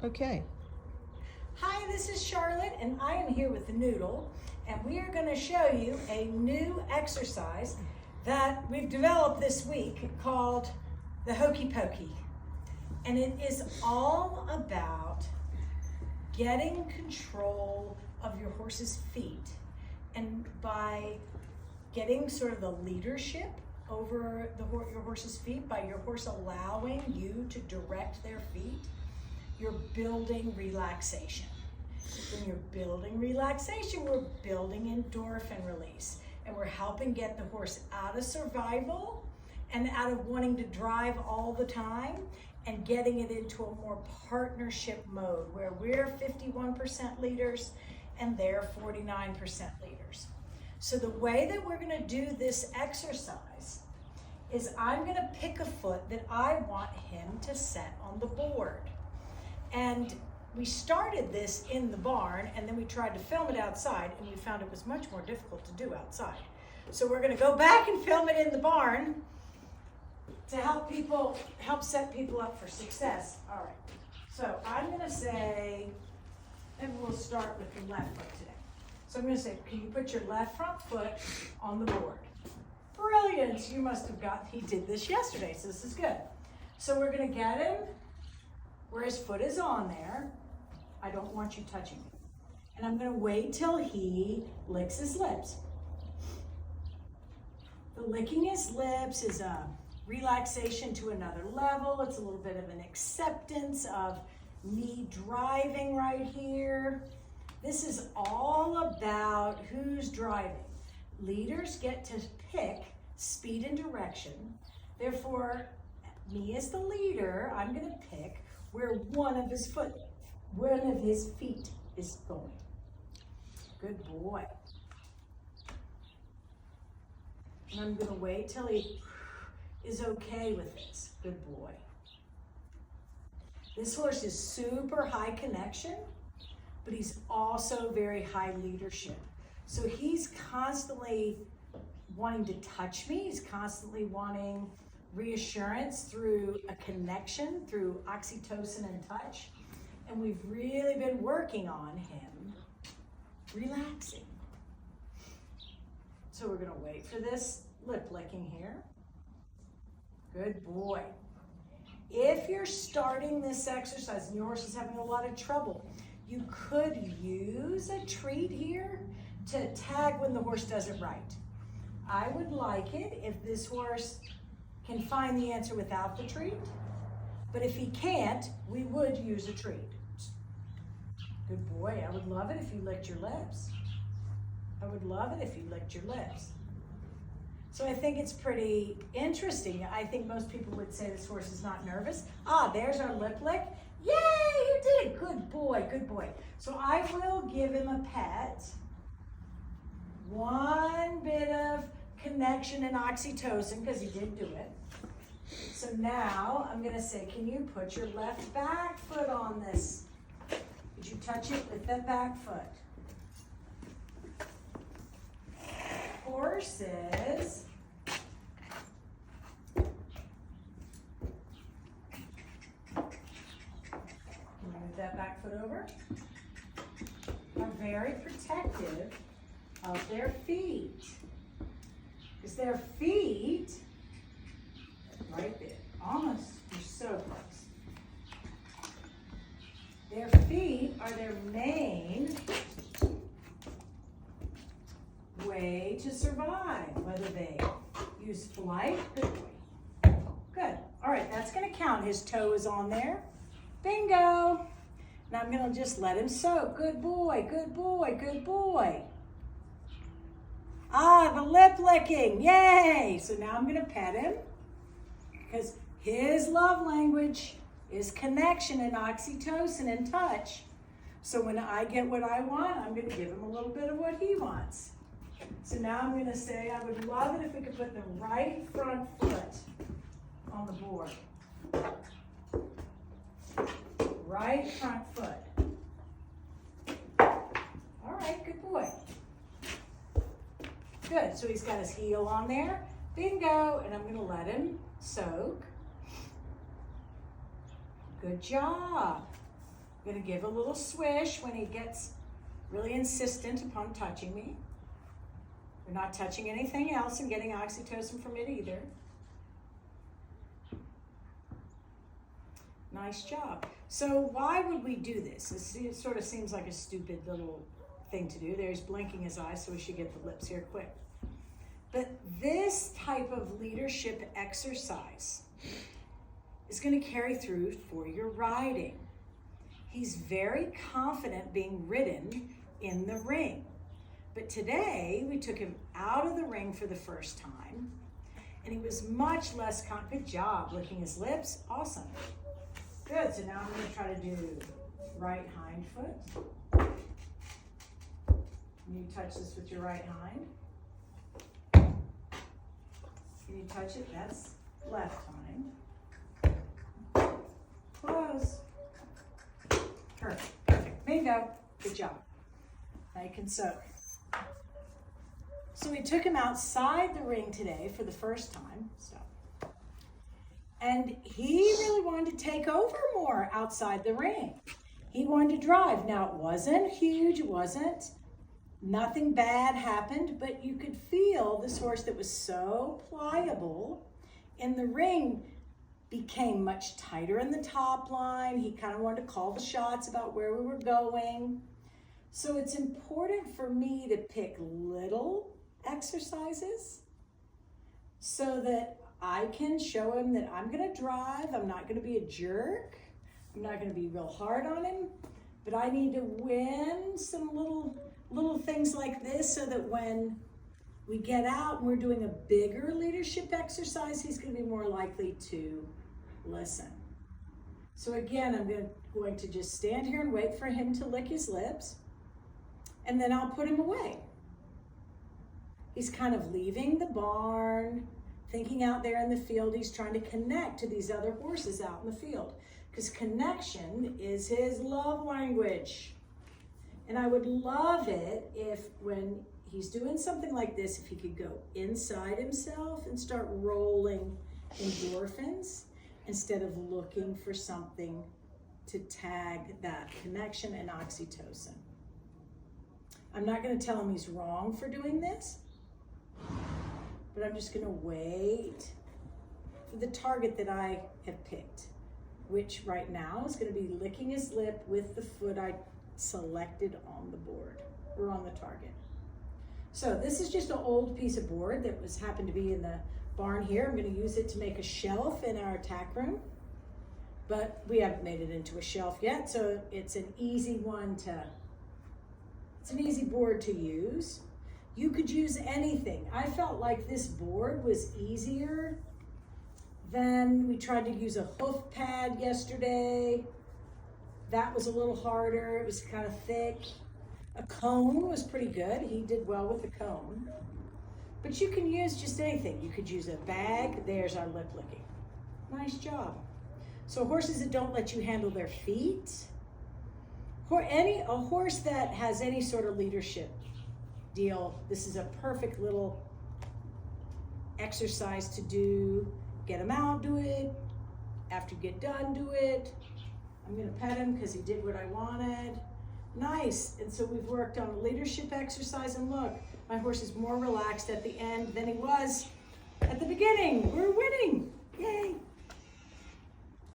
Okay. Hi, this is Charlotte, and I am here with the Noodle, and we are going to show you a new exercise that we've developed this week called the Hokey Pokey. And it is all about getting control of your horse's feet, and by getting sort of the leadership over your horse's feet, by your horse allowing you to direct their feet, you're building relaxation. When you're building relaxation, we're building endorphin release, and we're helping get the horse out of survival and out of wanting to drive all the time, and getting it into a more partnership mode where we're 51% leaders and they're 49% leaders. So the way that we're going to do this exercise is I'm going to pick a foot that I want him to set on the board. And we started this in the barn, and then we tried to film it outside, and we found it was much more difficult to do outside. So we're going to go back and film it in the barn to help set people up for success. All right. So I'm going to say, and we'll start with the left foot today. So I'm going to say, can you put your left front foot on the board? Brilliant. You must have he did this yesterday, so this is good. So we're going to get him where his foot is on there. I don't want you touching it. And I'm going to wait till he licks his lips. The licking his lips is a relaxation to another level. It's a little bit of an acceptance of me driving right here. This is all about who's driving. Leaders get to pick speed and direction. Therefore, me as the leader, I'm going to pick where one of his feet is going. Good boy. And I'm going to wait till he is okay with this. Good boy. This horse is super high connection, but he's also very high leadership. So he's constantly wanting to touch me. He's constantly wanting reassurance through a connection, through oxytocin and touch. And we've really been working on him relaxing. So we're going to wait for this lip licking here. Good boy. If you're starting this exercise and your horse is having a lot of trouble, you could use a treat here to tag when the horse does it right. I would like it if this horse can find the answer without the treat, but if he can't, we would use a treat. Good boy. I would love it if you licked your lips. I would love it if you licked your lips. So I think it's pretty interesting. I think most people would say this horse is not nervous. Ah, there's our lip lick. Yay, you did it. Good boy, good boy. So I will give him a pet. One bit of connection and oxytocin, because he did do it. So now I'm going to say, can you put your left back foot on this? Did you touch it with the back foot? Horses move that back foot over, are very protective of their feet. Because their feet, right there, almost, you're so close. Their feet are their main way to survive, whether they use flight. Good boy. Good. All right, that's going to count. His toe is on there. Bingo. Now I'm going to just let him soak. Good boy, good boy, good boy. Ah, the lip licking. Yay. So now I'm going to pet him, because his love language is connection and oxytocin and touch. So when I get what I want, I'm going to give him a little bit of what he wants. So now I'm going to say, I would love it if we could put the right front foot on the board. Right front foot. All right, good boy. Good, so he's got his heel on there. Bingo, and I'm going to let him soak. Good job. I'm going to give a little swish when he gets really insistent upon touching me. We're not touching anything else and getting oxytocin from it either. Nice job. So why would we do this? It sort of seems like a stupid little thing to do. There's blinking his eyes, so we should get the lips here quick. But this type of leadership exercise is going to carry through for your riding. He's very confident being ridden in the ring. But today, we took him out of the ring for the first time, and he was much less confident. Good job, licking his lips. Awesome. Good, so now I'm going to try to do right hind foot. Can you touch this with your right hind? Can you touch it? That's left hind. Close. Perfect. Bingo. Good job. Now you can soak. So we took him outside the ring today for the first time. And he really wanted to take over more outside the ring. He wanted to drive. Now, it wasn't huge. Nothing bad happened, but you could feel this horse that was so pliable in the ring became much tighter in the top line. He kind of wanted to call the shots about where we were going. So it's important for me to pick little exercises so that I can show him that I'm going to drive. I'm not going to be a jerk. I'm not going to be real hard on him, but I need to win some little things like this so that when we get out and we're doing a bigger leadership exercise, he's going to be more likely to listen. So again, I'm going to just stand here and wait for him to lick his lips, and then I'll put him away. He's kind of leaving the barn, thinking out there in the field. He's trying to connect to these other horses out in the field because connection is his love language. And I would love it if when he's doing something like this, if he could go inside himself and start rolling endorphins instead of looking for something to tag that connection and oxytocin. I'm not going to tell him he's wrong for doing this, but I'm just going to wait for the target that I have picked, which right now is going to be licking his lip with the foot I selected on the board or on the target. So this is just an old piece of board that happened to be in the barn here. I'm going to use it to make a shelf in our attack room, but we haven't made it into a shelf yet, so it's an easy board to use. You could use anything. I felt like this board was easier than we tried to use a hoof pad yesterday. That was a little harder. It was kind of thick. A cone was pretty good. He did well with the cone. But you can use just anything. You could use a bag. There's our lip licking. Nice job. So horses that don't let you handle their feet, or a horse that has any sort of leadership deal, this is a perfect little exercise to do. Get him out, do it. After you get done, do it. I'm going to pet him because he did what I wanted. Nice. And so we've worked on a leadership exercise, and look, my horse is more relaxed at the end than he was at the beginning. We're winning. Yay.